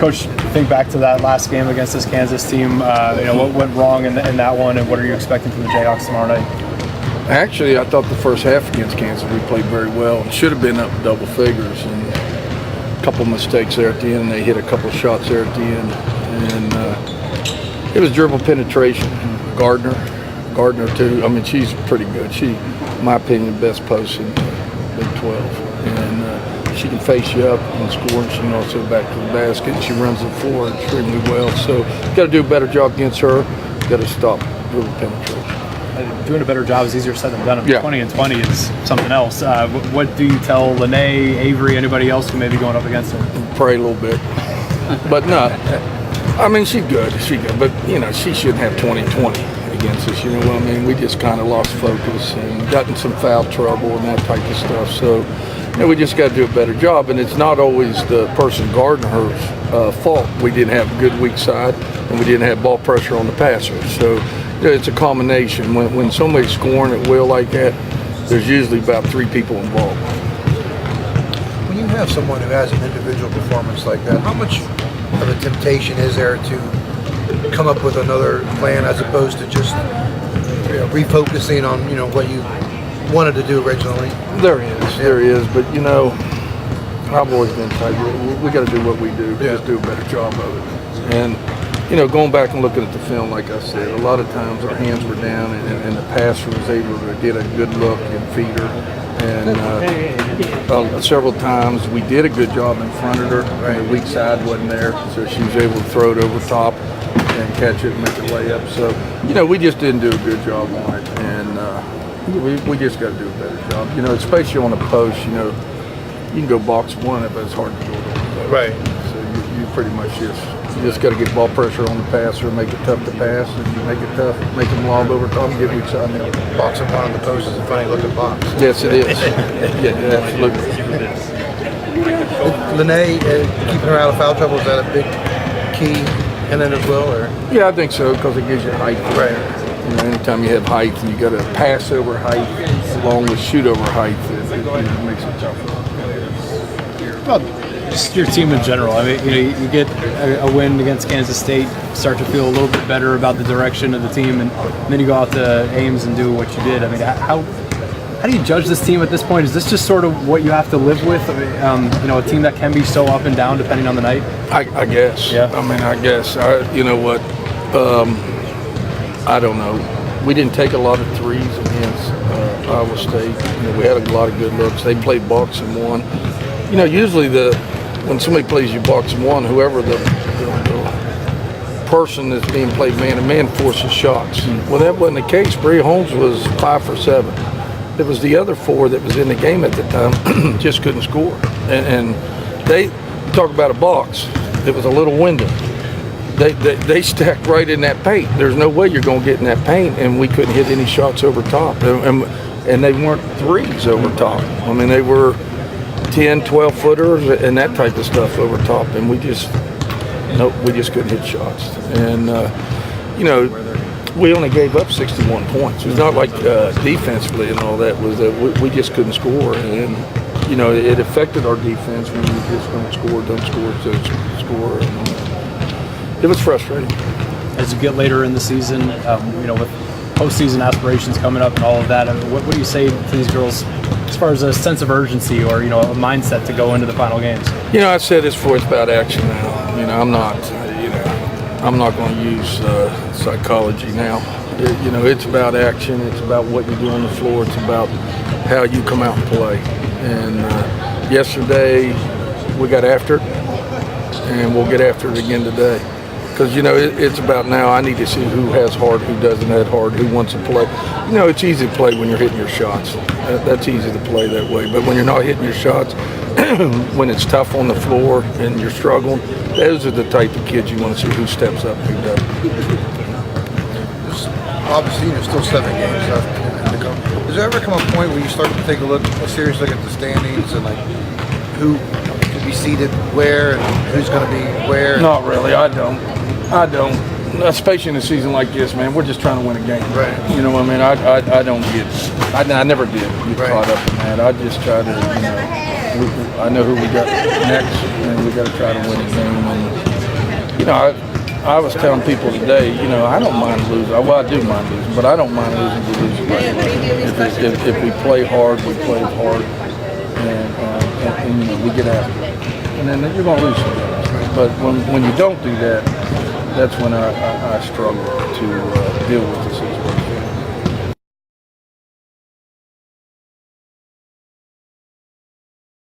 Coach, think back to that last game against this Kansas team. What went wrong in that one, and what are you expecting from the Jayhawks tomorrow night? Actually, I thought the first half against Kansas we played very well. Should have been up double figures, and a couple mistakes there at the end. They hit a couple shots there at the end, and it was dribble penetration. Gardner too. I mean, she's pretty good. She, in my opinion, best post in Big 12, and she can face you up and score, and she can also back to the basket. And she runs the floor extremely well. So, got to do a better job against her. Got to stop dribble penetration. Doing a better job is easier said than done. I mean, Yeah. 20 and 20 is something else. What do you tell Lene, Avery, anybody else who may be going up against her? Pray a little bit, but no. I mean, she's good, but she shouldn't have 20-20 against us. You know what I mean? We just kind of lost focus and got in some foul trouble and that type of stuff. So, we just got to do a better job. And it's not always the person guarding her's fault. We didn't have a good weak side, and we didn't have ball pressure on the passer. So, it's a combination. When somebody's scoring at will like that, there's usually about 3 people involved. When you have someone who has an individual performance like that, how much of a temptation is there to come up with another plan as opposed to just refocusing on what you wanted to do originally? There is, but I've always been tight. We got to do what we do, just do a better job of it. And going back and looking at the film, like I said, a lot of times our hands were down, and the passer was able to get a good look and feed her. And several times we did a good job in front of her, and the weak side wasn't there, so she was able to throw it over top and catch it and make it lay up. So, we just didn't do a good job on it, and we just got to do a better job. Especially on a post, you can go box one, but it's hard to go to the post. Right. So you pretty much just got to get ball pressure on the passer, make it tough to pass, and you make it tough, make them lob over top and get weak side now. Boxing one on the post is a funny looking box. Yes, it is. Yeah, absolutely. Lene, keeping her out of foul trouble, is that a big key in it as well? Or? Yeah, I think so, because it gives you height. Right. Anytime you have height and you got to pass over height along with shoot over height, it makes it tougher. Well, just your team in general. I mean, you get a win against Kansas State, start to feel a little bit better about the direction of the team, and then you go out to Ames and do what you did. I mean, how do you judge this team at this point? Is this just sort of what you have to live with? A team that can be so up and down depending on the night. I guess. Yeah. I mean, I guess. You know what? I don't know. We didn't take a lot of threes against Iowa State. We had a lot of good looks. They played box and one. Usually when somebody plays you box and one, whoever the person that's being played man-to-man forces shots. Well, that wasn't the case. Bree Holmes was 5 for 7. It was the other 4 that was in the game at the time just couldn't score. And they talk about a box. It was a little window. They stacked right in that paint. There's no way you're going to get in that paint, and we couldn't hit any shots over top. And they weren't threes over top. I mean, they were 10, 12 footers and that type of stuff over top, and we just couldn't hit shots. And we only gave up 61 points. It's not like defensively and all that. Was that we just couldn't score, and it affected our defense when we just don't score, so score. And, it was frustrating. As you get later in the season, with postseason aspirations coming up and all of that, I mean, what do you say to these girls as far as a sense of urgency or a mindset to go into the final games? I said this before. It's about action now. I'm not going to use psychology now. It's about action. It's about what you do on the floor. It's about how you come out and play. And yesterday we got after it, and we'll get after it again today. Because, it's about now I need to see who has heart, who doesn't have heart, who wants to play. It's easy to play when you're hitting your shots. That's easy to play that way. But when you're not hitting your shots, when it's tough on the floor and you're struggling, those are the type of kids you want to see who steps up and who doesn't. Obviously, there's still 7 games left to go. Does there ever come a point where you start to take a serious look at the standings and who could be seated where and who's going to be where? Not really. I don't. Especially in a season like this, man. We're just trying to win a game. Right. You know what I mean? I don't get. I never did get caught up in that. I just try to. I know who we got next, and we got to try to win the game. And you know, I was telling people today, you know, I don't mind losing. Well, I do mind losing, but I don't mind losing to lose. If we play hard, we play hard, and you know, we get after it. And then you're going to lose some games. But when you don't do that, that's when I struggle to deal with the situation.